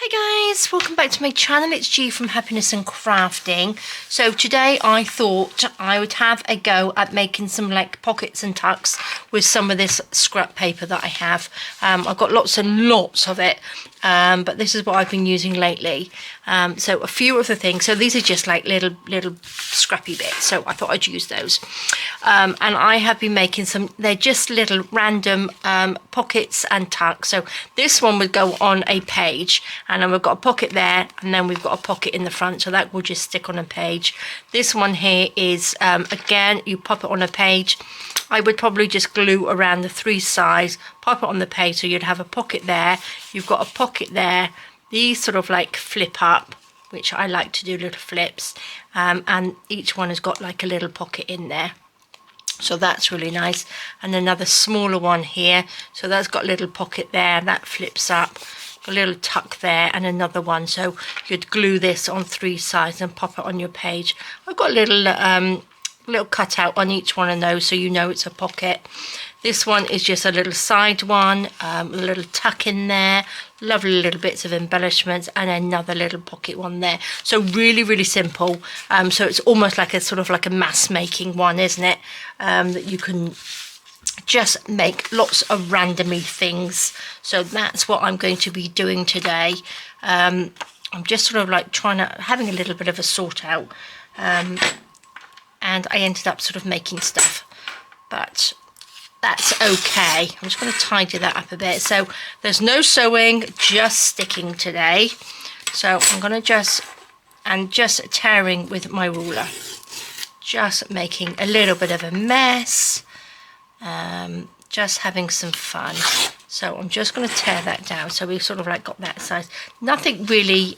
Hi guys, welcome back to my channel. It's G from Happiness and Crafting. So today I thought I would have a go at making some like pockets and tucks with some of this scrap paper that I have. I've got lots and lots of it, but this is what I've been using lately. So a few of the things, so these are just like little scrappy bits, so I thought I'd use those. And I have been making some, they're just little random pockets and tucks. So this one would go on a page, and then we've got a pocket there, and then we've got a pocket in the front, so that will just stick on a page. This one here is again, you pop it on a page. I would probably just glue around the three sides, pop it on the page, so you'd have a pocket there, you've got a pocket there. These sort of like flip up, which I like to do little flips, and each one has got like a little pocket in there, so that's really nice. And another smaller one here, so that's got a little pocket there, that flips up, a little tuck there, and another one, so you'd glue this on three sides and pop it on your page. I've got a little cutout on each one of those, so you know it's a pocket. This one is just a little side one, a little tuck in there, lovely little bits of embellishments, and another little pocket one there. So really simple. So it's almost like a sort of like a mass making one, isn't it? That you can just make lots of randomly things. So that's what I'm going to be doing today. I'm just sort of like having a little bit of a sort out, and I ended up sort of making stuff, but that's okay. I'm just going to tidy that up a bit. So there's no sewing, just sticking today. So I'm going to just tearing with my ruler, just making a little bit of a mess, just having some fun. So I'm just going to tear that down. So we've sort of like got that size. Nothing really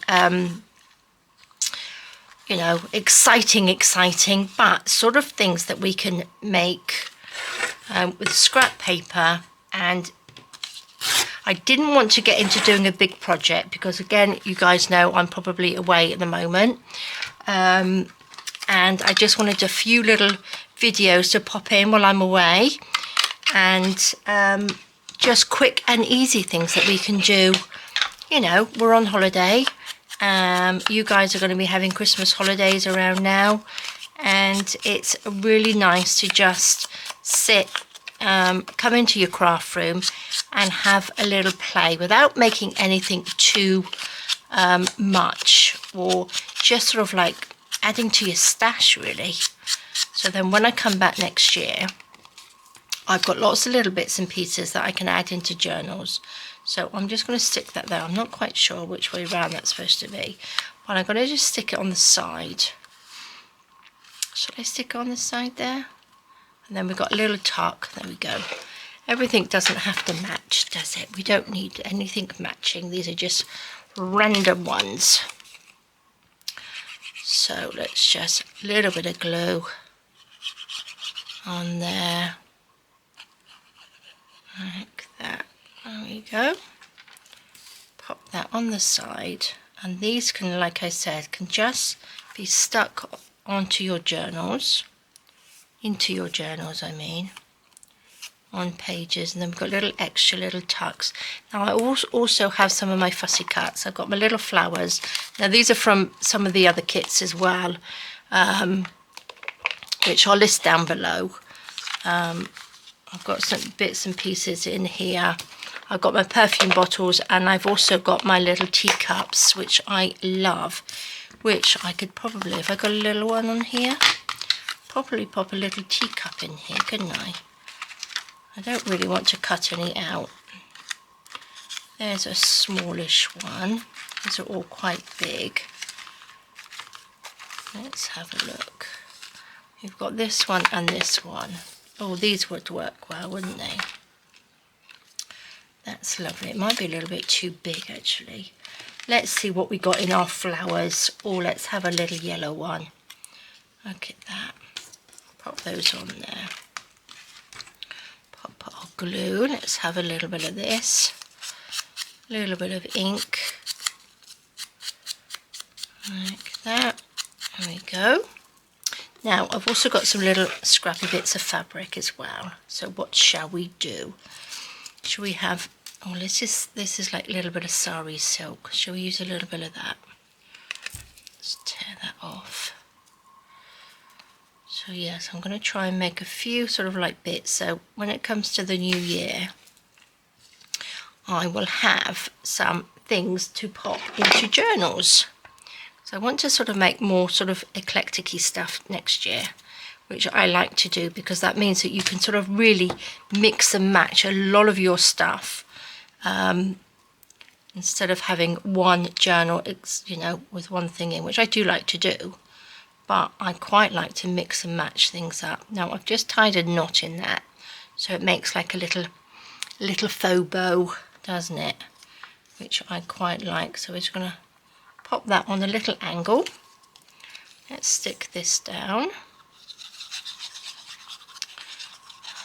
you know, exciting, but sort of things that we can make with scrap paper. And I didn't want to get into doing a big project because, again, you guys know I'm probably away at the moment, and I just wanted a few little videos to pop in while I'm away, and just quick and easy things that we can do. You know, we're on holiday. You guys are going to be having Christmas holidays around now, and it's really nice to just sit, come into your craft room and have a little play without making anything too much, or just sort of like adding to your stash really. So then when I come back next year, I've got lots of little bits and pieces that I can add into journals. So I'm just going to stick that there. I'm not quite sure which way around that's supposed to be, but I'm going to just stick it on the side. Should I stick it on the side there? And then we've got a little tuck. There we go. Everything doesn't have to match, does it? We don't need anything matching. These are just random ones. So let's just a little bit of glue on there. Like that. There we go. Pop that on the side, and these can, like I said, can just be stuck onto your journals, into your journals I mean, on pages. And then we've got little extra little tucks. Now I also have some of my Fussy cuts. I've got my little flowers. Now these are from some of the other kits as well, which I'll list down below. I've got some bits and pieces in here. I've got my perfume bottles, and I've also got my little teacups, which I love, which I could probably, if I got a little one on here, probably pop a little teacup in here, couldn't I? I don't really want to cut any out. There's a smallish one. These are all quite big. Let's have a look. We've got this one and this one. Oh, these would work well, wouldn't they? That's lovely. It might be a little bit too big, actually. Let's see what we got in our flowers. Oh, let's have a little yellow one. Look at that. Pop those on there. Pop our glue. Let's have a little bit of this. A little bit of ink. Like that. There we go. Now, I've also got some little scrappy bits of fabric as well. So what shall we do? Shall we have Oh, this is like a little bit of sari silk. Shall we use a little bit of that? Let's tear that off. So yes, I'm going to try and make a few sort of like bits, so when it comes to the new year I will have some things to pop into journals. So I want to sort of make more sort of eclectic-y stuff next year, which I like to do because that means that you can sort of really mix and match a lot of your stuff, instead of having one journal, you know, with one thing in, which I do like to do, but I quite like to mix and match things up. Now I've just tied a knot in that, so it makes like a little faux bow, doesn't it? Which I quite like. So we're just going to pop that on a little angle. Let's stick this down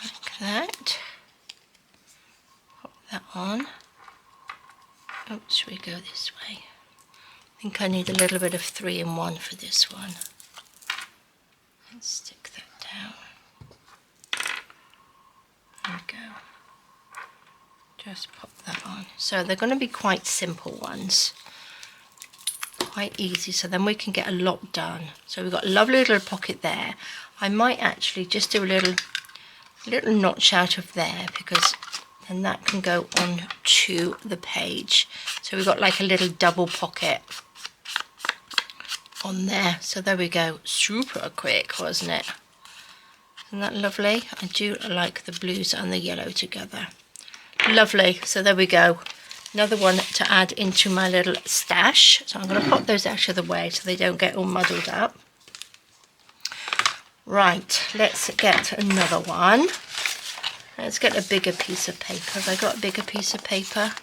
like that. Pop that on. Oh, should we go this way? I think I need a little bit of 3-in-1 for this one. Let's stick that down. There we go. Just pop that on. So they're going to be quite simple ones, quite easy, so then we can get a lot done. So we've got a lovely little pocket there. I might actually just do a little notch out of there, because then that can go on to the page. So we've got like a little double pocket on there. So there we go. Super quick, wasn't it? Isn't that lovely? I do like the blues and the yellow together. Lovely. So there we go. Another one to add into my little stash. So I'm going to pop those out of the way so they don't get all muddled up. Right, let's get another one. Let's get a bigger piece of paper. Have I got a bigger piece of paper?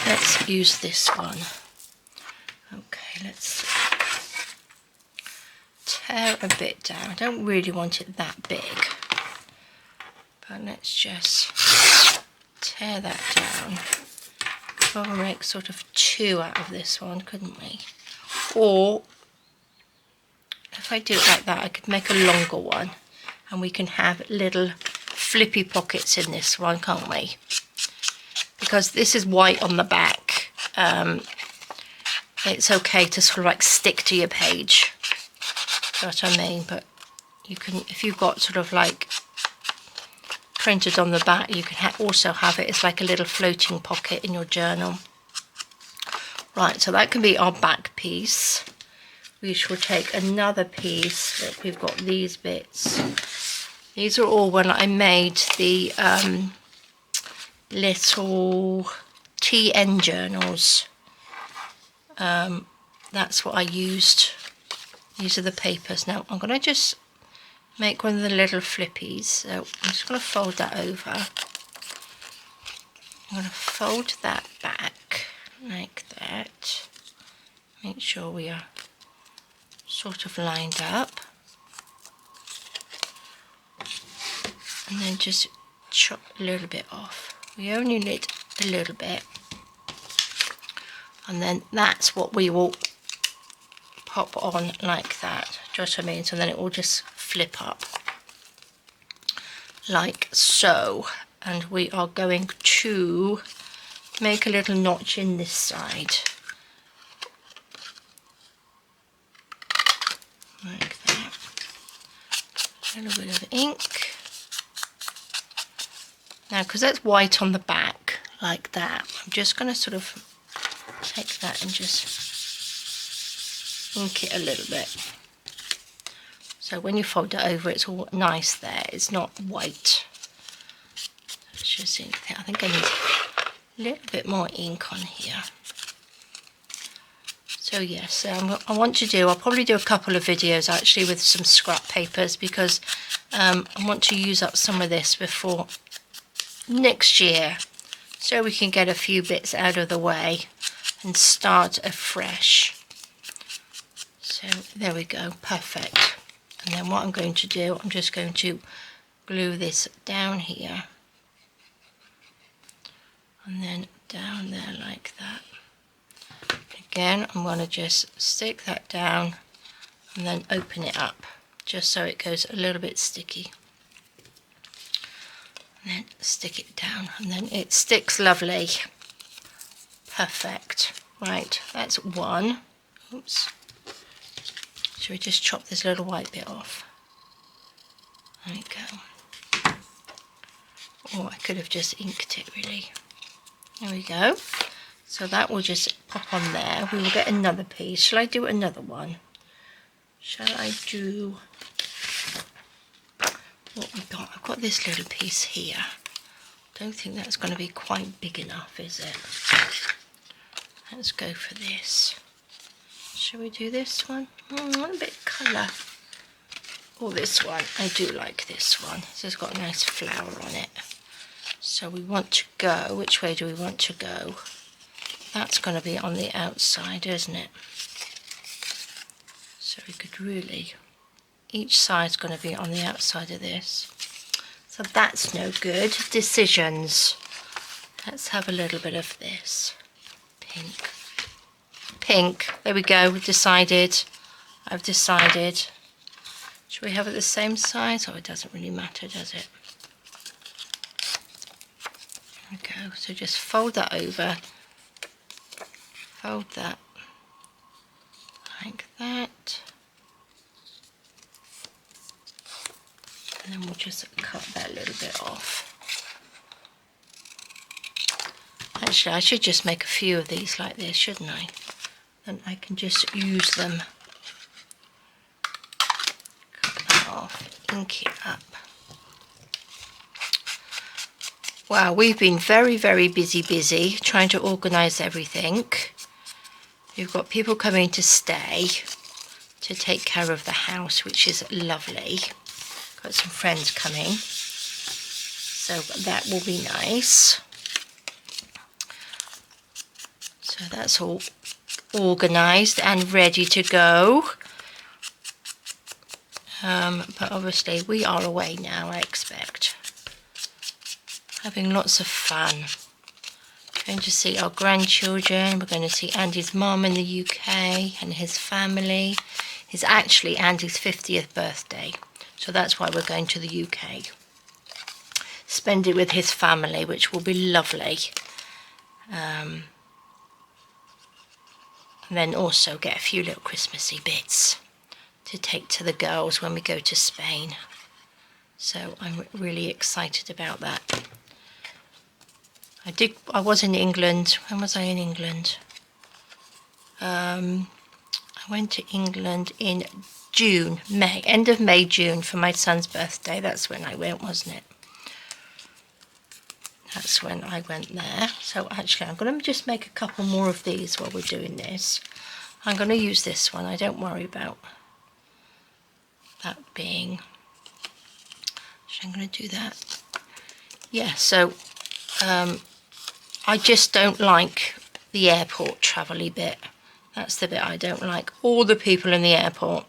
Let's use this one. Okay, let's tear a bit down. I don't really want it that big, but let's just tear that down. Probably make sort of 2 out of this one, couldn't we? Or if I do it like that, I could make a longer one, and we can have little flippy pockets in this one, can't we? Because this is white on the back, it's okay to sort of like stick to your page. You know what I mean? But you can, if you've got sort of like printed on the back, you can also have it as like a little floating pocket in your journal. Right, so that can be our back piece. We shall take another piece. Look, we've got these bits. These are all when I made the little TN journals. That's what I used. These are the papers. Now I'm going to just make one of the little flippies. So I'm just going to fold that over. I'm going to fold that back like that. Make sure we are sort of lined up. And then just chop a little bit off. We only need a little bit. And then that's what we will pop on like that. Do you know what I mean? So then it will just flip up like so. And we are going to make a little notch in this side. Like that. A little bit of ink. Now, because that's white on the back, like that, I'm just going to sort of take that and just ink it a little bit. So when you fold it over, it's all nice there. It's not white. Let's just ink that. I think I need a little bit more ink on here. So yes, I want to do, I'll probably do a couple of videos actually with some scrap papers, because I want to use up some of this before next year, so we can get a few bits out of the way and start afresh. So there we go, perfect. And then what I'm going to do, I'm just going to glue this down here and then down there like that. Again, I'm going to just stick that down and then open it up just so it goes a little bit sticky. and then stick it down, and then it sticks lovely. Perfect. Right, that's one. Oops. Should we just chop this little white bit off? There we go. Oh, I could have just inked it really. There we go. So that will just pop on there. We will get another piece. Shall I do another one? Shall I do what we got? I've got this little piece here. Don't think that's going to be quite big enough, is it? Let's go for this. Shall we do this one? I want a bit of colour. Or this one. I do like this one. So it's got a nice flower on it. So we want to go, which way do we want to go? That's going to be on the outside, isn't it? So we could really, each side's going to be on the outside of this. So that's no good. Decisions. Let's have a little bit of this. Pink. Pink. There we go. We've decided. I've decided. Should we have it the same size? Oh, it doesn't really matter, does it? There we go. So just fold that over. Fold that like that. And then we'll just cut that little bit off. Actually, I should just make a few of these like this, shouldn't I? Then I can just use them. Cut that off, ink it up. Wow, we've been very, very busy trying to organise everything. We've got people coming to stay to take care of the house, which is lovely. Got some friends coming, so that will be nice. So that's all organised and ready to go. But obviously we are away now, I expect. Having lots of fun. Going to see our grandchildren. We're going to see Andy's mum in the UK and his family. It's actually Andy's 50th birthday, so that's why we're going to the UK. Spend it with his family, which will be lovely. And then also get a few little Christmassy bits to take to the girls when we go to Spain. So I'm really excited about that. I was in England. When was I in England? I went to England in June, May, end of May, June for my son's birthday. That's when I went, wasn't it? That's when I went there. So actually I'm going to just make a couple more of these while we're doing this. I'm going to use this one. I don't worry about that being... Actually, I'm going to do that. Yeah, so I just don't like the airport travel-y bit. That's the bit I don't like. All the people in the airport.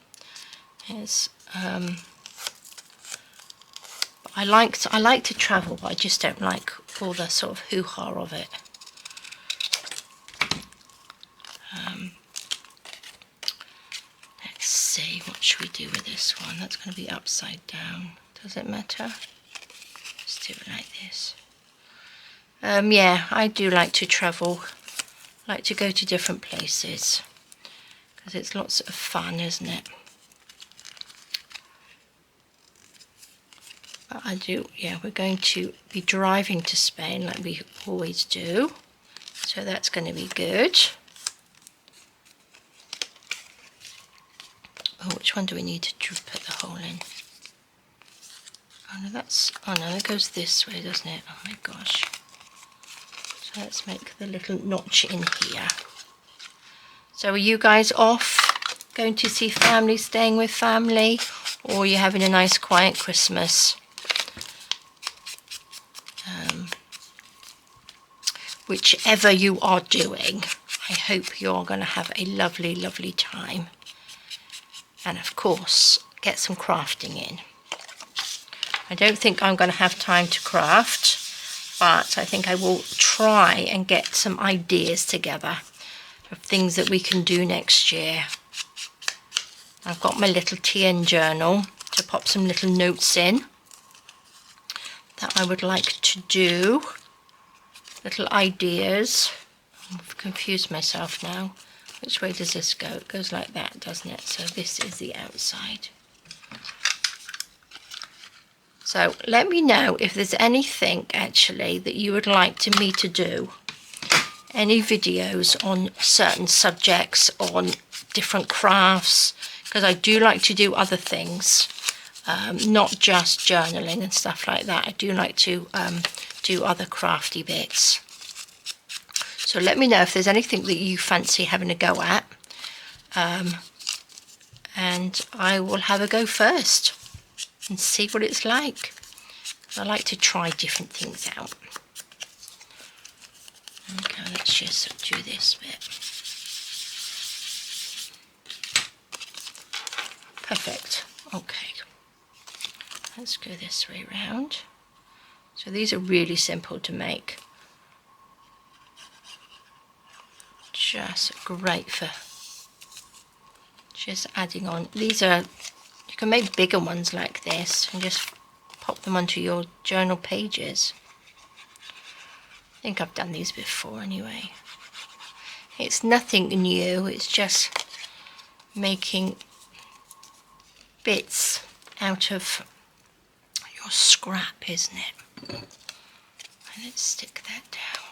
It's, I like to travel, but I just don't like all the sort of hoo-ha of it. Let's see, what should we do with this one? That's going to be upside down. Does it matter? Let's do it like this. Yeah, I do like to travel. I like to go to different places because it's lots of fun, isn't it? But I do, yeah, we're going to be driving to Spain like we always do. So that's going to be good. Oh, which one do we need to put the hole in? Oh no, that goes this way, doesn't it? Oh my gosh. So let's make the little notch in here. So are you guys off, going to see family, staying with family, or are you having a nice quiet Christmas? Whichever you are doing, I hope you're going to have a lovely, lovely time. And of course, get some crafting in. I don't think I'm going to have time to craft, but I think I will try and get some ideas together of things that we can do next year. I've got my little TN journal to pop some little notes in that I would like to do. Little ideas. I've confused myself now. Which way does this go? It goes like that, doesn't it? So this is the outside. So let me know if there's anything actually that you would like me to do. Any videos on certain subjects, on different crafts, because I do like to do other things, not just journaling and stuff like that. I do like to do other crafty bits. So let me know if there's anything that you fancy having a go at, and I will have a go first and see what it's like. I like to try different things out. Okay, let's just do this bit. Perfect. Okay, let's go this way round. So these are really simple to make. Just great for just adding on. These are, you can make bigger ones like this and just pop them onto your journal pages. I think I've done these before anyway. It's nothing new, it's just making bits out of your scrap, isn't it? And let's stick that down.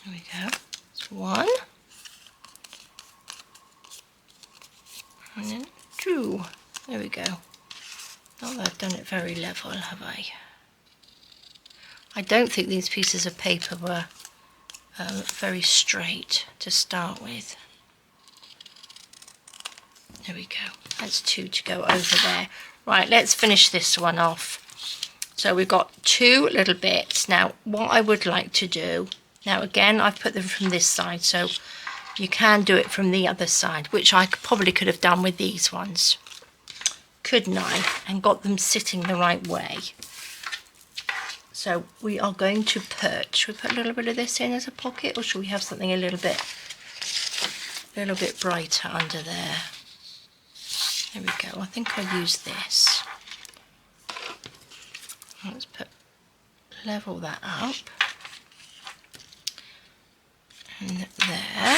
There we go. That's one. And then two. There we go. Not that I've done it very level, have I? I don't think these pieces of paper were very straight to start with. There we go. That's two to go over there. Right, let's finish this one off. So we've got two little bits. Now, what I would like to do, now again, I've put them from this side, so you can do it from the other side, which I probably could have done with these ones, couldn't I? And got them sitting the right way. So we are going to put, should we put a little bit of this in as a pocket, or should we have something a little bit brighter under there? There we go. I think I'll use this. Let's level that up. And there.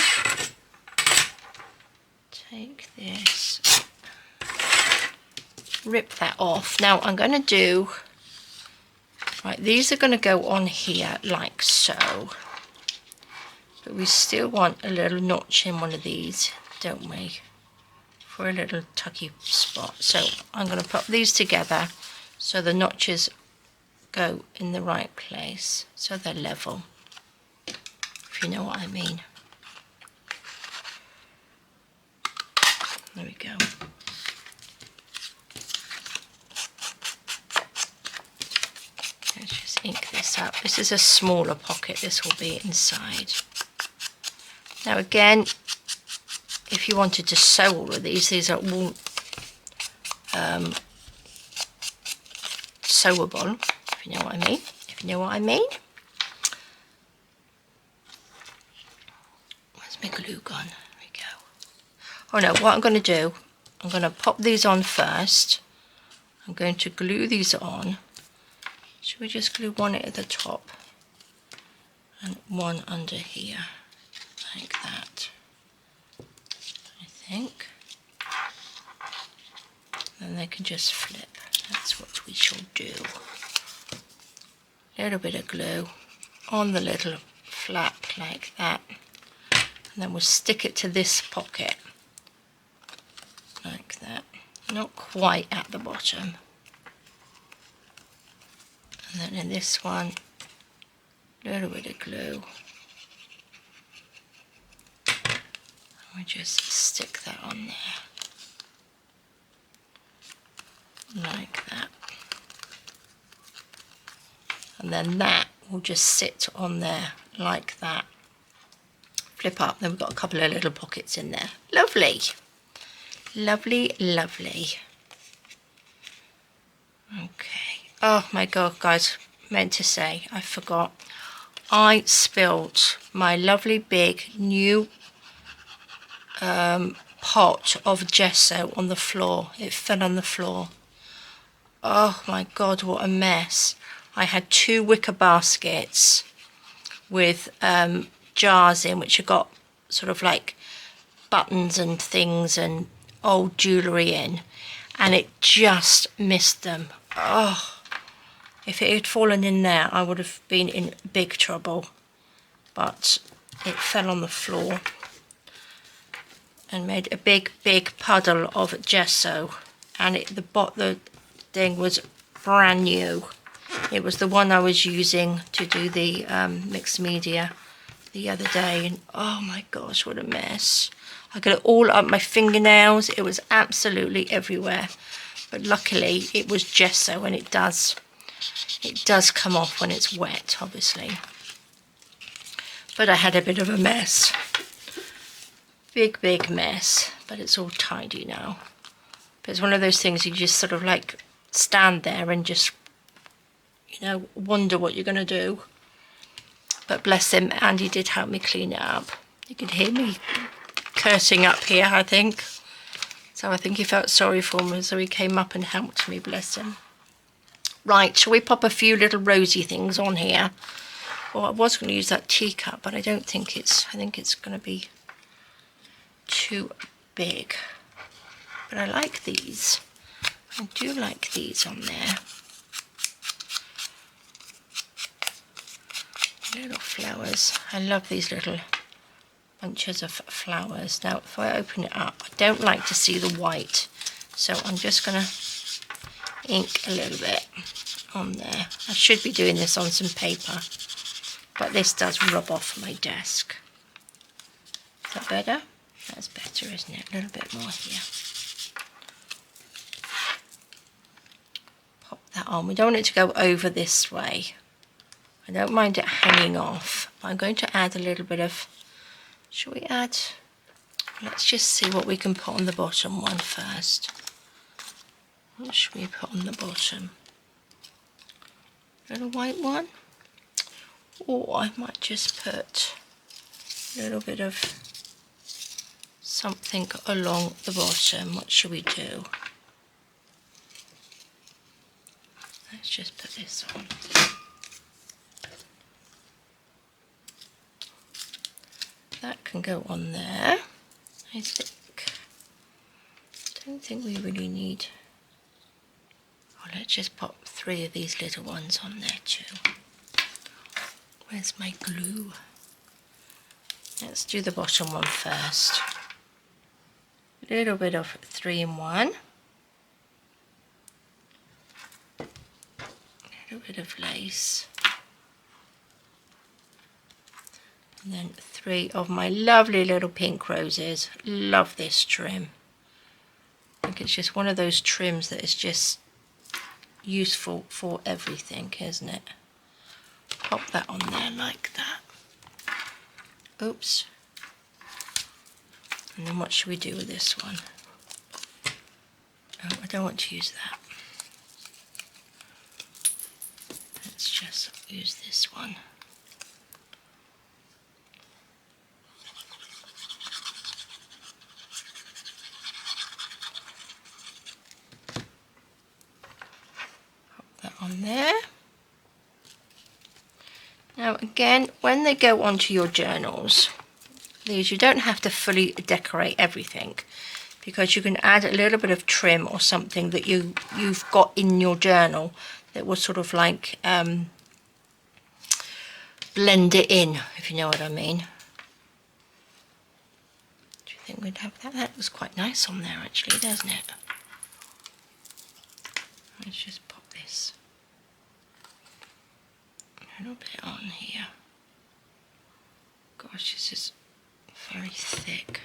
Take this. Rip that off. Now I'm going to do, right, these are going to go on here like so. But we still want a little notch in one of these, don't we? For a little tucky spot. So I'm going to put these together so the notches go in the right place, so they're level, if you know what I mean. There we go. Let's just ink this up. This is a smaller pocket, this will be inside. Now again, if you wanted to sew all of these are all sewable, if you know what I mean. If you know what I mean. Where's my glue gone? There we go. Oh no, what I'm going to do, I'm going to pop these on first. I'm going to glue these on. Should we just glue one at the top and one under here, like that? I think. Then they can just flip. That's what we shall do. A little bit of glue on the little flap like that. And then we'll stick it to this pocket. Like that. Not quite at the bottom. And then in this one, a little bit of glue. And we just stick that on there. Like that. And then that will just sit on there like that. Flip up, then we've got a couple of little pockets in there. Lovely. Lovely, lovely. Okay. Oh my god, guys, meant to say, I forgot. I spilled my lovely big new pot of gesso on the floor. It fell on the floor. oh my god, what a mess. I had 2 wicker baskets with jars in which have got sort of like buttons and things and old jewellery in, and it just missed them. Oh, if it had fallen in there I would have been in big trouble, but it fell on the floor and made a big puddle of gesso, and the thing was brand new. It was the one I was using to do the mixed media the other day, and oh my gosh, what a mess. I got it all up my fingernails. It was absolutely everywhere, but luckily it was gesso, and it does come off when it's wet, obviously. But I had a bit of a mess, big mess, but it's all tidy now. But it's one of those things you just sort of like stand there and just, you know, wonder what you're going to do. But bless him, Andy did help me clean it up. You could hear me cursing up here, I think. So I think he felt sorry for me, so he came up and helped me, bless him. Right, shall we pop a few little rosy things on here? Well, I was going to use that teacup, but I don't think it's, I think it's going to be too big. But I like these. I do like these on there. Little flowers. I love these little bunches of flowers. Now, if I open it up, I don't like to see the white, so I'm just going to ink a little bit on there. I should be doing this on some paper, but this does rub off my desk. Is that better? That's better, isn't it? A little bit more here. Pop that on. We don't want it to go over this way. I don't mind it hanging off. I'm going to add a little bit of, shall we add, let's just see what we can put on the bottom one first. What should we put on the bottom? A little white one? Or I might just put a little bit of something along the bottom. What should we do? Let's just put this on. That can go on there. I don't think we really need. Oh, let's just pop 3 of these little ones on there too. Where's my glue? Let's do the bottom one first. A little bit of 3-in-1. A little bit of lace. And then 3 of my lovely little pink roses. Love this trim. I think it's just one of those trims that is just useful for everything, isn't it? Pop that on there like that. Oops. And then what should we do with this one? Oh, I don't want to use that. Let's just use this one. On there. Now again, when they go onto your journals, these, you don't have to fully decorate everything, because you can add a little bit of trim or something that you've got in your journal that will sort of like blend it in, if you know what I mean. Do you think we'd have that? That was quite nice on there actually, doesn't it? Let's just pop this a little bit on here. Gosh, this is very thick.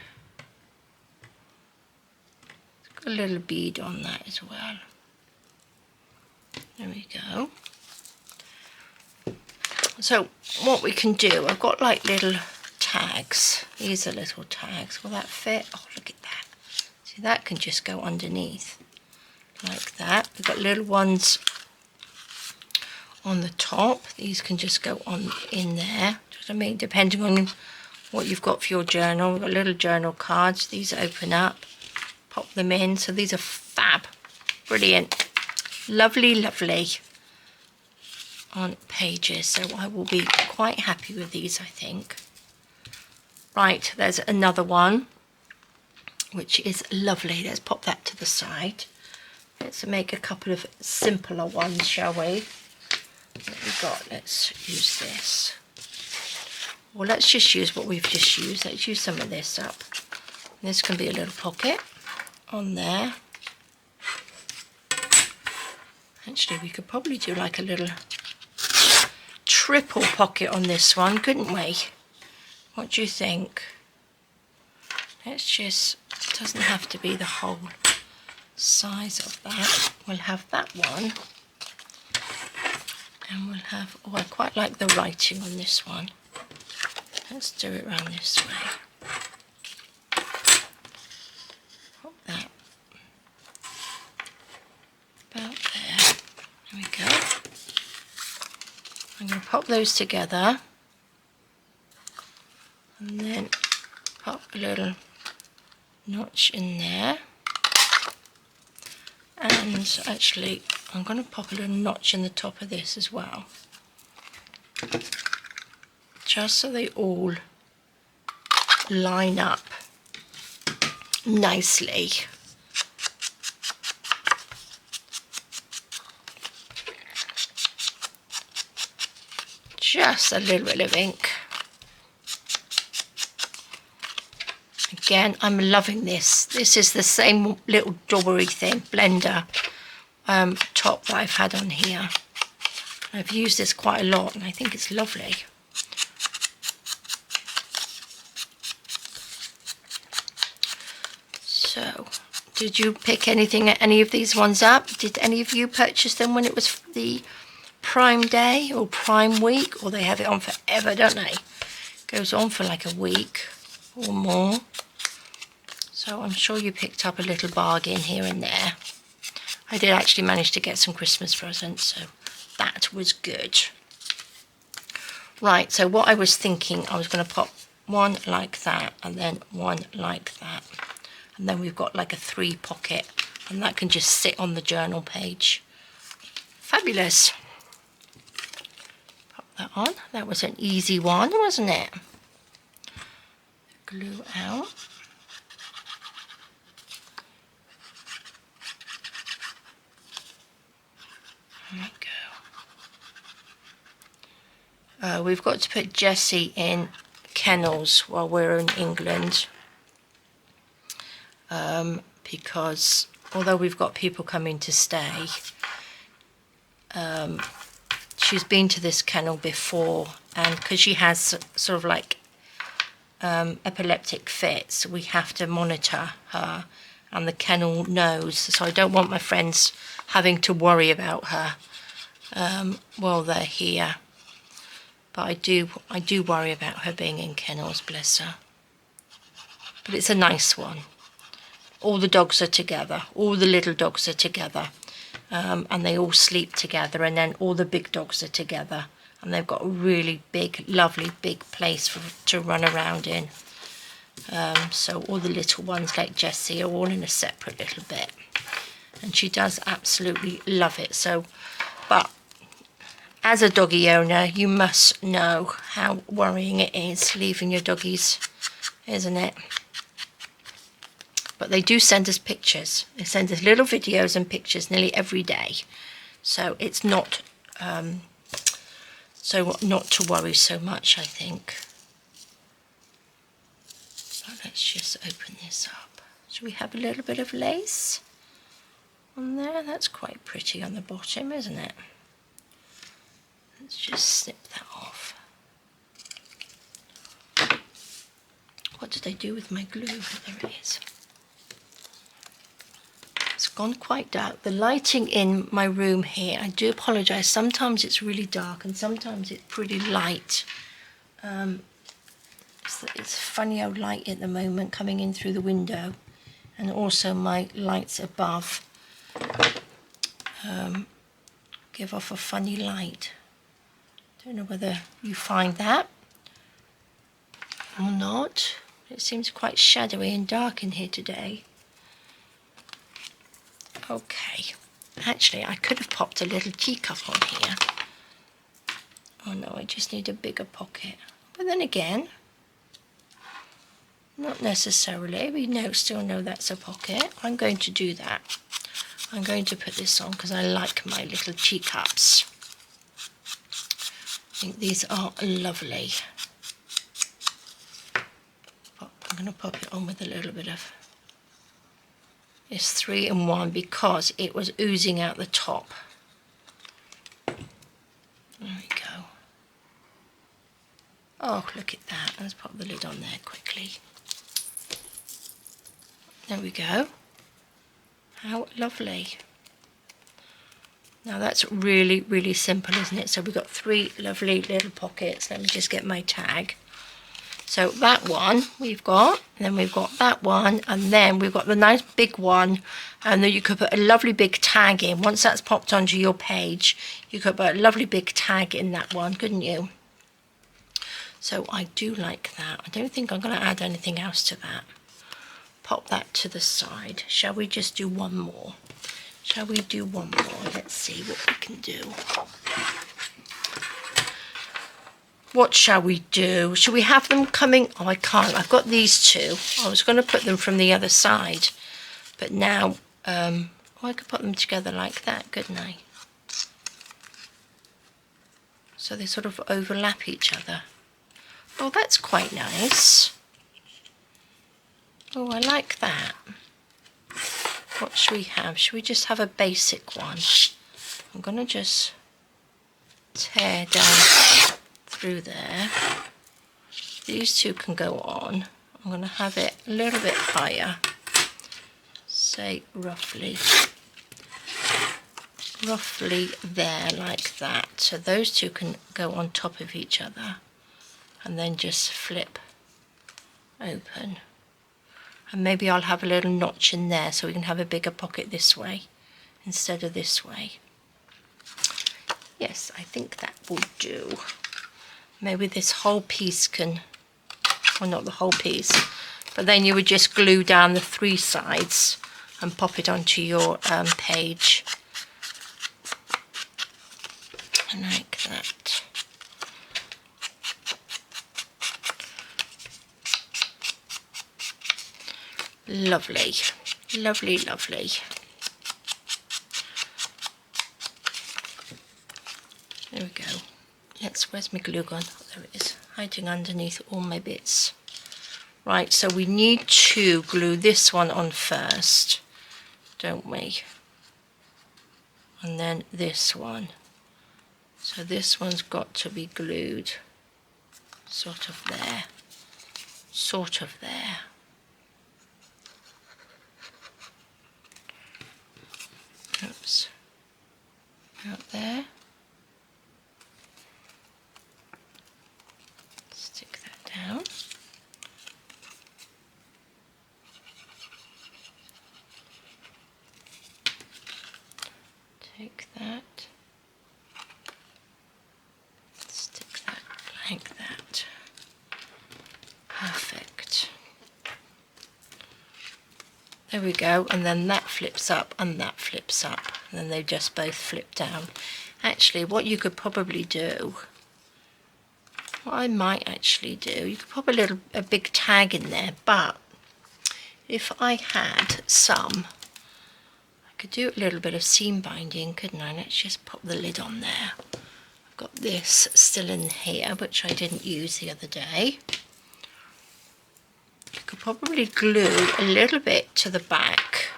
It's got a little bead on that as well. There we go. So what we can do, I've got like little tags. These are little tags. Will that fit? Oh, look at that. See, that can just go underneath like that. We've got little ones on the top. These can just go on in there. Do you know what I mean? Depending on what you've got for your journal. We've got little journal cards. These open up, pop them in. So these are fab. Brilliant. lovely, lovely on pages. So I will be quite happy with these, I think. Right, there's another one, which is lovely. Let's pop that to the side. Let's make a couple of simpler ones, shall we? What we got? Let's use this. Well, let's just use what we've just used. Let's use some of this up. This can be a little pocket on there. Actually, we could probably do like a little triple pocket on this one, couldn't we? What do you think? Let's just, it doesn't have to be the whole size of that. We'll have that one. And we'll have, oh, I quite like the writing on this one. Let's do it around this way. Pop that about there. There we go. I'm going to pop those together. And then pop a little notch in there. And actually, I'm going to pop a little notch in the top of this as well. Just so they all line up nicely. Just a little bit of ink. Again, I'm loving this. This is the same little daubery thing, blender top that I've had on here. I've used this quite a lot and I think it's lovely. So, did you pick any of these ones up? Did any of you purchase them when it was the Prime Day or Prime Week? Or they have it on forever, don't they? Goes on for like a week or more. So I'm sure you picked up a little bargain here and there. I did actually manage to get some Christmas presents, so that was good. Right, so what I was thinking, I was going to pop one like that and then one like that. And then we've got like a 3 pocket, and that can just sit on the journal page. Fabulous. Pop that on. That was an easy one, wasn't it? Glue out. There we go. We've got to put Jessie in kennels while we're in England, because although we've got people coming to stay, she's been to this kennel before, and because she has sort of like epileptic fits, we have to monitor her, and the kennel knows, so I don't want my friends having to worry about her while they're here. But I do worry about her being in kennels, bless her. But it's a nice one. All the dogs are together, all the little dogs are together, and they all sleep together, and then all the big dogs are together, and they've got a really big, lovely big place to run around in. So all the little ones like Jessie are all in a separate little bit, and she does absolutely love it. So, but as a doggy owner, you must know how worrying it is leaving your doggies, isn't it? But they do send us pictures. They send us little videos and pictures nearly every day. So it's not not to worry so much, I think. So let's just open this up. So we have a little bit of lace on there. That's quite pretty on the bottom, isn't it? Let's just snip that off. What did I do with my glue? There it is. It's gone quite dark. The lighting in my room here, I do apologise, sometimes it's really dark and sometimes it's pretty light. It's funny old light at the moment coming in through the window, and also my lights above give off a funny light. Don't know whether you find that or not. It seems quite shadowy and dark in here today. Okay, actually I could have popped a little teacup on here. Oh no, I just need a bigger pocket. But then again, not necessarily. We still know that's a pocket. I'm going to do that. I'm going to put this on because I like my little teacups. I think these are lovely. I'm going to pop it on with a little bit of this 3-in-1 because it was oozing out the top. There we go. Oh, look at that. Let's pop the lid on there quickly. There we go. How lovely. Now that's really, really simple, isn't it? So we've got 3 lovely little pockets. Let me just get my tag. So that one we've got, and then we've got that one, and then we've got the nice big one, and then you could put a lovely big tag in. Once that's popped onto your page, you could put a lovely big tag in that one, couldn't you? So I do like that. I don't think I'm going to add anything else to that. Pop that to the side. Shall we just do one more? Shall we do one more? Let's see what we can do. What shall we do? Should we have them coming? Oh, I can't. I've got these 2. I was going to put them from the other side. But now, I could put them together like that, couldn't I? So they sort of overlap each other. Oh, that's quite nice. Oh, I like that. What should we have? Should we just have a basic one? I'm going to just tear down through there. These 2 can go on. I'm going to have it a little bit higher. Say roughly there like that. So those 2 can go on top of each other and then just flip open. And maybe I'll have a little notch in there so we can have a bigger pocket this way instead of this way. Yes, I think that will do. Maybe this whole piece can, well, not the whole piece, but then you would just glue down the 3 sides and pop it onto your page. Like that. Lovely, lovely, lovely. There we go. Where's my glue gun? Oh, there it is, hiding underneath all my bits. Right, so we need to glue this one on first, don't we? And then this one. So this one's got to be glued sort of there, sort of there. Oops, out there. Stick that down. Take that. Stick that like that. Perfect. There we go, and then that flips up and that flips up, and then they just both flip down. Actually, what you could probably do, what I might actually do, you could pop a big tag in there, but if I had some, I could do a little bit of seam binding, couldn't I? Let's just pop the lid on there. I've got this still in here, which I didn't use the other day. You could probably glue a little bit to the back,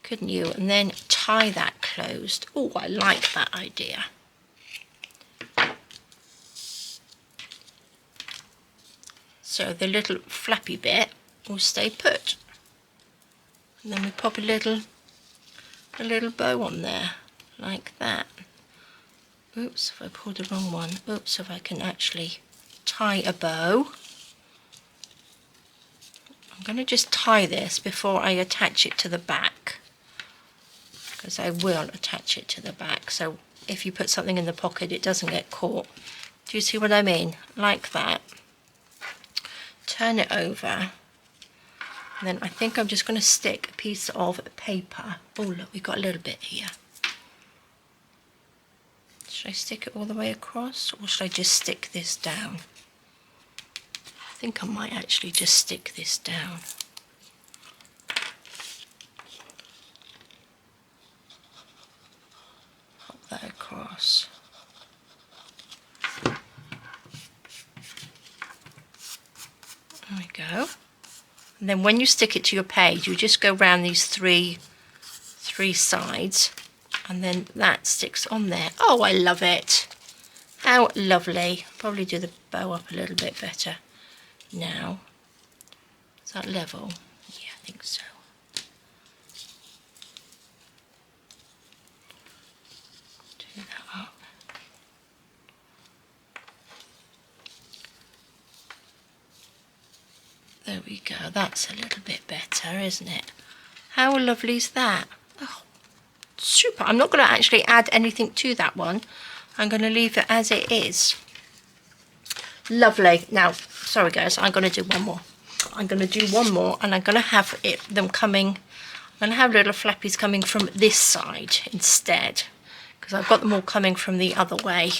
couldn't you? And then tie that closed. Oh, I like that idea. So the little flappy bit will stay put. And then we pop a little bow on there, like that. Oops, if I pulled the wrong one. Oops, if I can actually tie a bow. I'm going to just tie this before I attach it to the back, because I will attach it to the back, so if you put something in the pocket it doesn't get caught. Do you see what I mean? Like that. Turn it over And then I think I'm just going to stick a piece of paper. Oh look, we've got a little bit here. Should I stick it all the way across, or should I just stick this down? I think I might actually just stick this down. Pop that across. There we go. And then when you stick it to your page, you just go around these three sides, and then that sticks on there. Oh, I love it. How lovely. Probably do the bow up a little bit better now. Is that level? Yeah, I think so. Do that up. There we go. That's a little bit better, isn't it? How lovely is that? Oh, super. I'm not going to actually add anything to that one. I'm going to leave it as it is. Lovely. Now, sorry guys, I'm going to do one more. I'm going to do one more, and I'm going to have them coming. I'm going to have little flappies coming from this side instead, because I've got them all coming from the other way.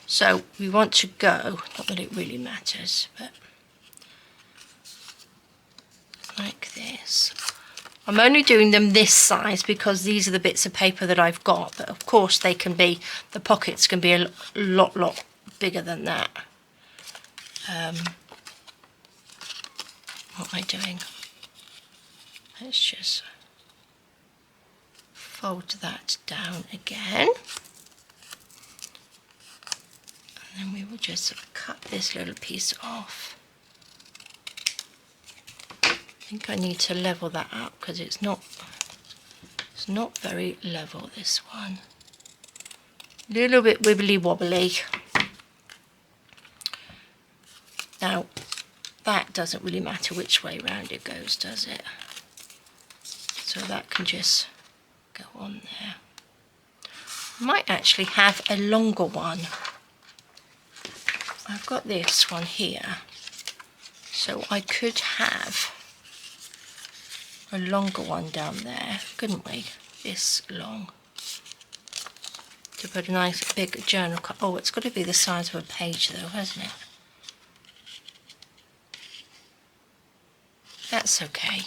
So we want to go, not that it really matters, but like this. I'm only doing them this size because these are the bits of paper that I've got, but of course they can be, the pockets can be a lot bigger than that. What am I doing? Let's just fold that down again. And then we will just cut this little piece off. I think I need to level that up because it's not very level, this one. A little bit wibbly wobbly. Now, that doesn't really matter which way round it goes, does it? So that can just go on there. I might actually have a longer one. I've got this one here, so I could have a longer one down there, couldn't we? This long. To put a nice big journal. Oh, it's got to be the size of a page though, hasn't it? That's okay.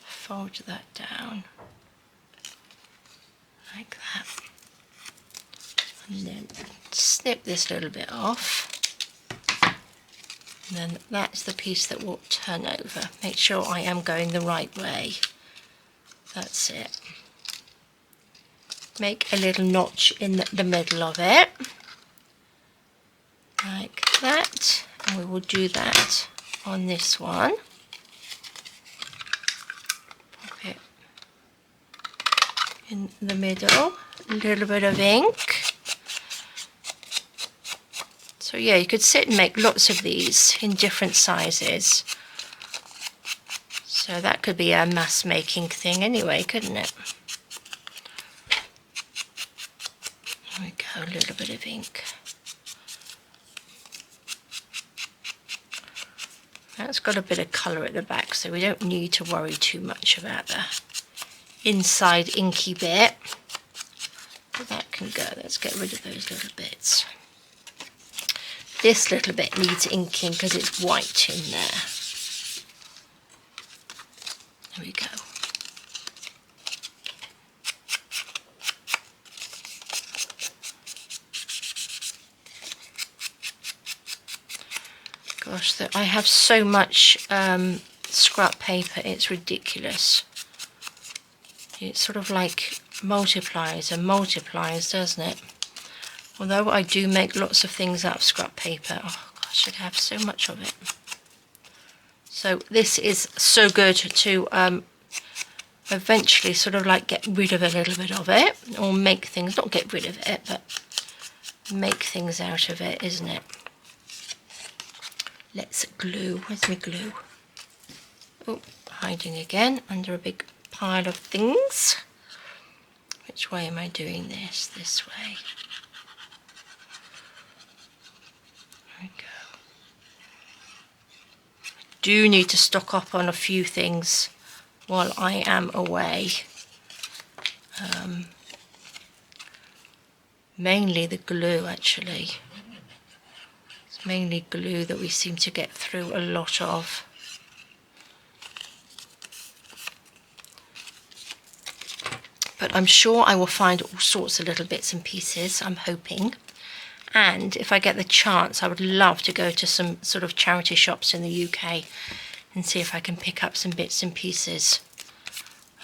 Fold that down like that, and then snip this little bit off, and then that's the piece that will turn over. Make sure I am going the right way. That's it. Make a little notch in the middle of it like that, and we will do that on this one. Pop it in the middle, a little bit of ink. So yeah, you could sit and make lots of these in different sizes. So that could be a mass making thing anyway, couldn't it? There we go, a little bit of ink. That's got a bit of colour at the back, so we don't need to worry too much about the inside inky bit. But that can go. Let's get rid of those little bits. This little bit needs inking because it's white in there. There we go. Gosh, I have so much scrap paper, it's ridiculous. It sort of like multiplies and multiplies, doesn't it? Although I do make lots of things out of scrap paper, oh gosh, I have so much of it. So this is so good to eventually sort of like get rid of a little bit of it, or make things, not get rid of it, but make things out of it, isn't it? Let's glue. Where's my glue? Oh, hiding again under a big pile of things. Which way am I doing this? This way. There we go. do need to stock up on a few things while I am away. Mainly the glue, actually. It's mainly glue that we seem to get through a lot of. But I'm sure I will find all sorts of little bits and pieces, I'm hoping. And if I get the chance, I would love to go to some sort of charity shops in the UK and see if I can pick up some bits and pieces.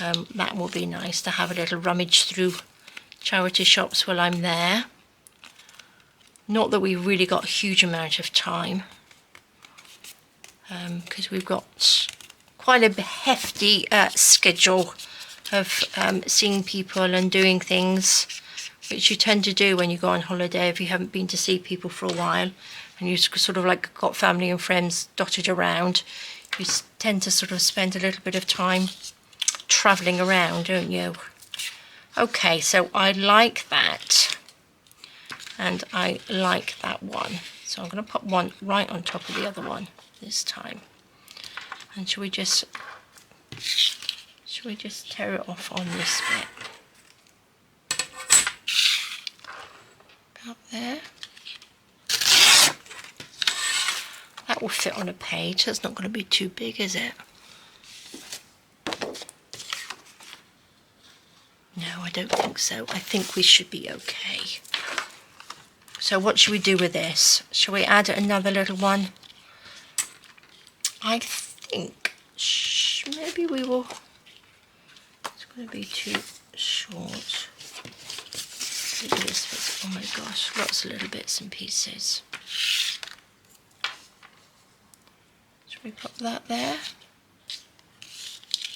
That will be nice to have a little rummage through charity shops while I'm there. Not that we've really got a huge amount of time, because we've got quite a hefty schedule of seeing people and doing things, which you tend to do when you go on holiday if you haven't been to see people for a while and you've sort of like got family and friends dotted around. You tend to sort of spend a little bit of time travelling around, don't you? Okay, so I like that, and I like that one, so I'm going to put one right on top of the other one this time. And should we just tear it off on this bit? About there. That will fit on a page. That's not going to be too big, is it? No, I don't think so. I think we should be okay. So what should we do with this? Shall we add another little one? I think maybe we will. It's going to be too short. Look at this bit. Oh my gosh, lots of little bits and pieces. Should we put that there?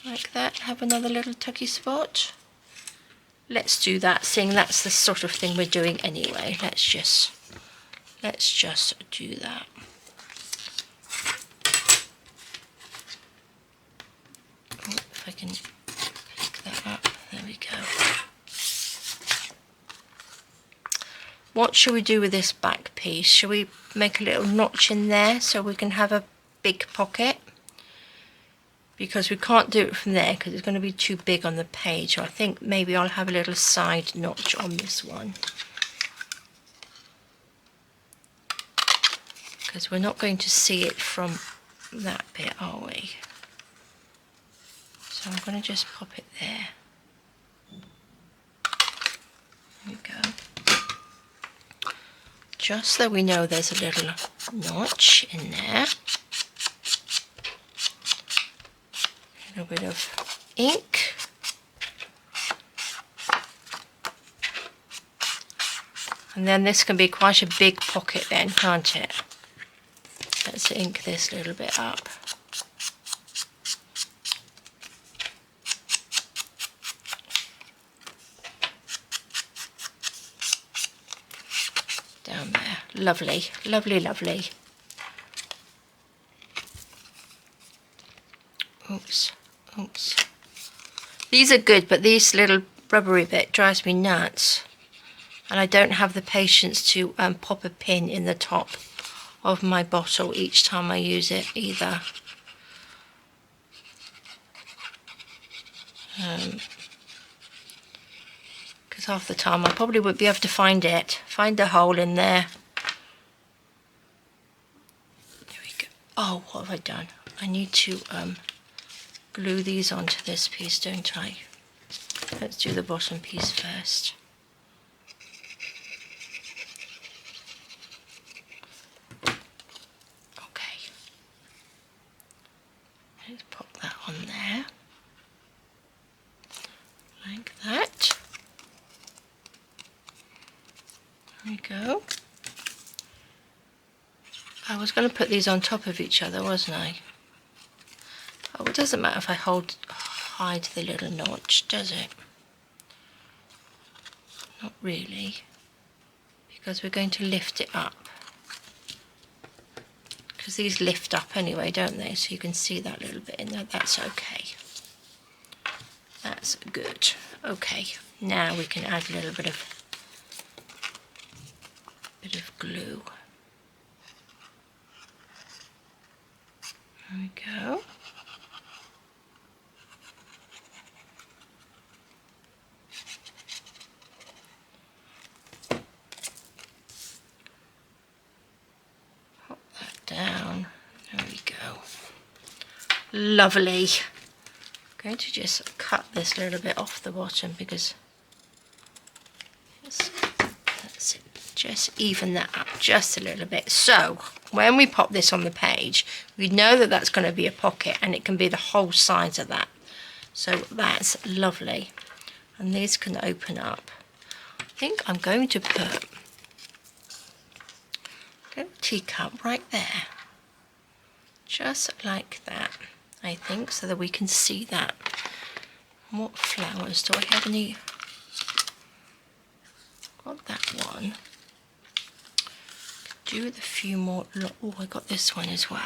Like that, have another little tucky spot. Let's do that, seeing that's the sort of thing we're doing anyway. Let's just do that. Oh, if I can pick that up, there we go. What shall we do with this back piece? Shall we make a little notch in there so we can have a big pocket? Because we can't do it from there because it's going to be too big on the page. So I think maybe I'll have a little side notch on this one. Because we're not going to see it from that bit, are we? So I'm going to just pop it there. There we go. Just so we know there's a little notch in there. A little bit of ink. And then this can be quite a big pocket then, can't it? Let's ink this little bit up. Down there. Lovely, lovely, lovely. Oops. Oops. These are good, but this little rubbery bit drives me nuts. And I don't have the patience to pop a pin in the top of my bottle each time I use it either. Because half the time I probably wouldn't be able to find a hole in there. There we go. Oh, what have I done? I need to glue these onto this piece, don't I? Let's do the bottom piece first. Okay. Let's pop that on there. Like that. There we go. I was going to put these on top of each other, wasn't I? Oh, it doesn't matter if I hide the little notch, does it? Not really, because we're going to lift it up. Because these lift up anyway, don't they? So you can see that little bit in there. That's okay. That's good. Okay, now we can add a little bit of glue. There we go. Pop that down. There we go. Lovely. I'm going to just cut this little bit off the bottom because that's it. Just even that up just a little bit. So when we pop this on the page, we know that that's going to be a pocket, and it can be the whole size of that. So that's lovely. And these can open up. I think I'm going to put a teacup right there. Just like that, I think, so that we can see that. What flowers do I have? Any? Got that one. Do with a few more. Oh, I got this one as well.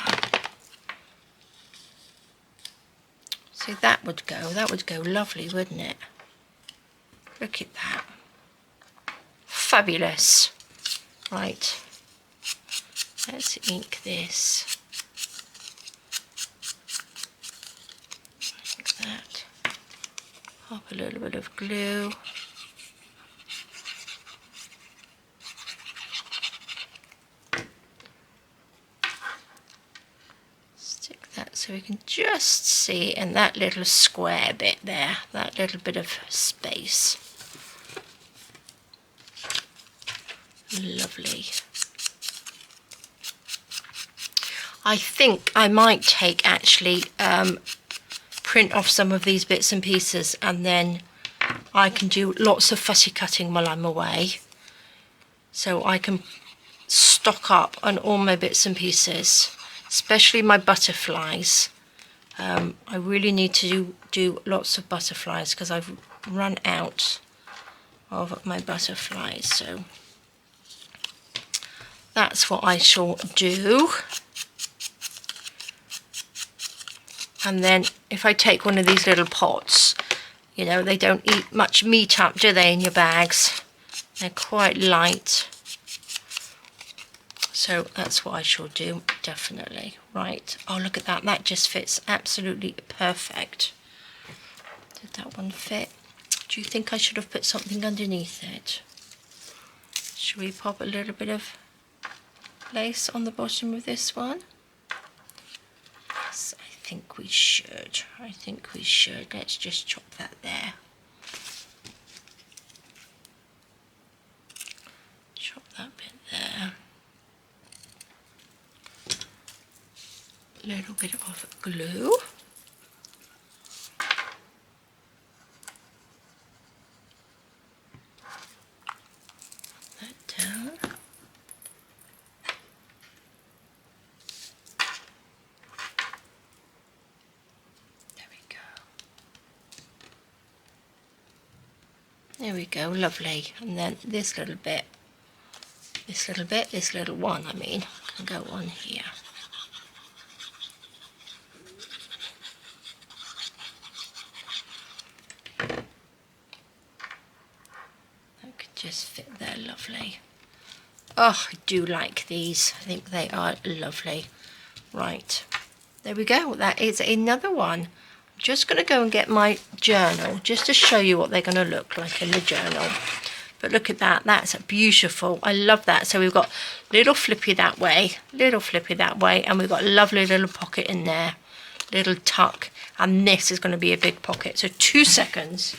So that would go lovely, wouldn't it? Look at that. Fabulous. Right. Let's ink this. Like that. Pop a little bit of glue. So we can just see in that little square bit there, that little bit of space. Lovely. I think I might take actually print off some of these bits and pieces, and then I can do lots of fussy cutting while I'm away. So I can stock up on all my bits and pieces. Especially my butterflies. I really need to do lots of butterflies because I've run out of my butterflies. So that's what I shall do. And then if I take one of these little pots, you know, they don't eat much meat up, do they, in your bags? They're quite light. So that's what I shall do, definitely. Right, oh look at that, that just fits absolutely perfect. Did that one fit? Do you think I should have put something underneath it? Should we pop a little bit of lace on the bottom of this one? Yes, I think we should. I think we should. Let's just chop that there. Chop that bit there. Little bit of glue. Put that down. There we go. There we go, lovely. And then this little bit, this little one, I mean, can go on here. Just fit there, lovely. Oh, I do like these. I think they are lovely. Right, there we go. That is another one. I'm just going to go and get my journal just to show you what they're going to look like in the journal. But look at that. That's beautiful. I love that. So we've got little flippy that way, and we've got a lovely little pocket in there, little tuck, and this is going to be a big pocket. So 2 seconds.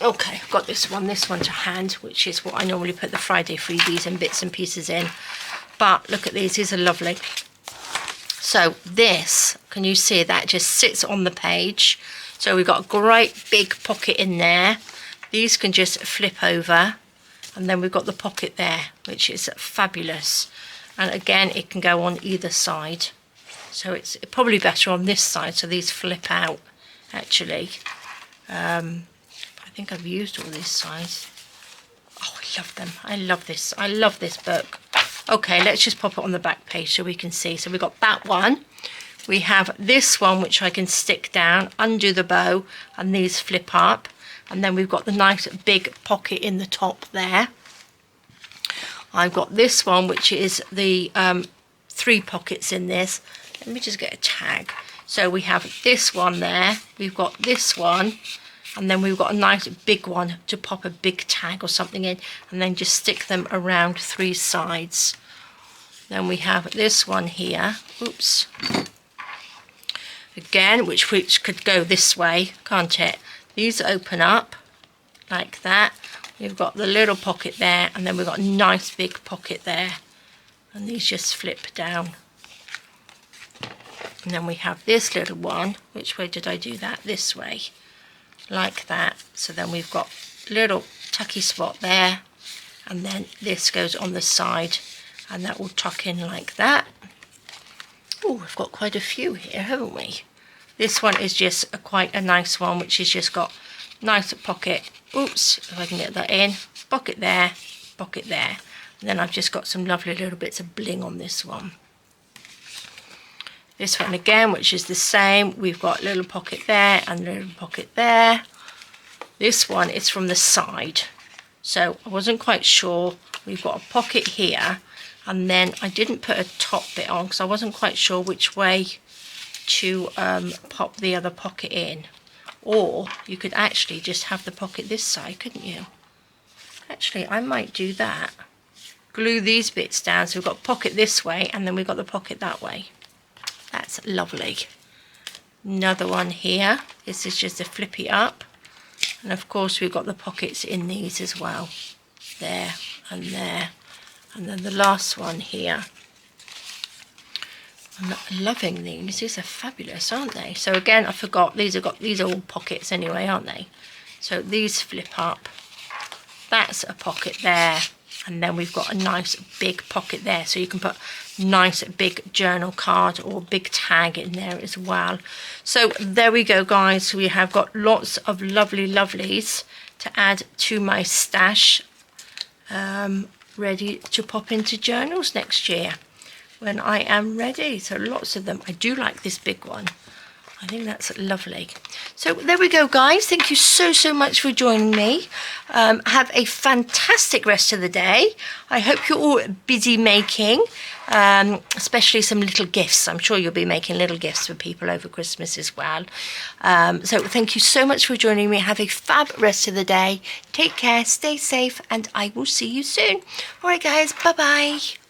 Okay, I've got this one to hand, which is what I normally put the Friday freebies and bits and pieces in. But look at these are lovely. So this, can you see that just sits on the page? So we've got a great big pocket in there. These can just flip over, and then we've got the pocket there, which is fabulous. And again, it can go on either side. So it's probably better on this side, so these flip out, actually. I think I've used all these sides. Oh, I love them. I love this. I love this book. Okay, let's just pop it on the back page so we can see. So we've got that one. We have this one which I can stick down, undo the bow, and these flip up. And then we've got the nice big pocket in the top there. I've got this one which is the 3 pockets in this. Let me just get a tag. So we have this one there, we've got this one, and then we've got a nice big one to pop a big tag or something in, and then just stick them around 3 sides. Then we have this one here, oops, again, which could go this way, can't it? These open up like that. We've got the little pocket there, and then we've got a nice big pocket there, and these just flip down. And then we have this little one. Which way did I do that? This way, like that. So then we've got a little tucky spot there, and then this goes on the side, and that will tuck in like that. Oh, we've got quite a few here, haven't we? This one is just quite a nice one, which has just got nice pocket. Oops, if I can get that in. Pocket there, pocket there. And then I've just got some lovely little bits of bling on this one. This one again, which is the same. We've got a little pocket there and a little pocket there. This one is from the side. So I wasn't quite sure. We've got a pocket here. And then I didn't put a top bit on because I wasn't quite sure which way to pop the other pocket in. Or you could actually just have the pocket this side, couldn't you? Actually, I might do that. Glue these bits down. So we've got pocket this way, and then we've got the pocket that way. That's lovely. Another one here. This is just a flippy up. And of course we've got the pockets in these as well. There and there. And then the last one here. I'm loving these. These are fabulous, aren't they? So again, I forgot, these are all pockets anyway, aren't they? So these flip up. That's a pocket there. And then we've got a nice big pocket there. So you can put nice big journal card or big tag in there as well. So there we go, guys. We have got lots of lovely lovelies to add to my stash. Ready to pop into journals next year when I am ready. So lots of them. I do like this big one. I think that's lovely. So there we go, guys. Thank you so much for joining me. Have a fantastic rest of the day. I hope you're all busy making, especially some little gifts. I'm sure you'll be making little gifts for people over Christmas as well. So thank you so much for joining me. Have a fab rest of the day. Take care, stay safe, and I will see you soon. All right, guys. Bye-bye.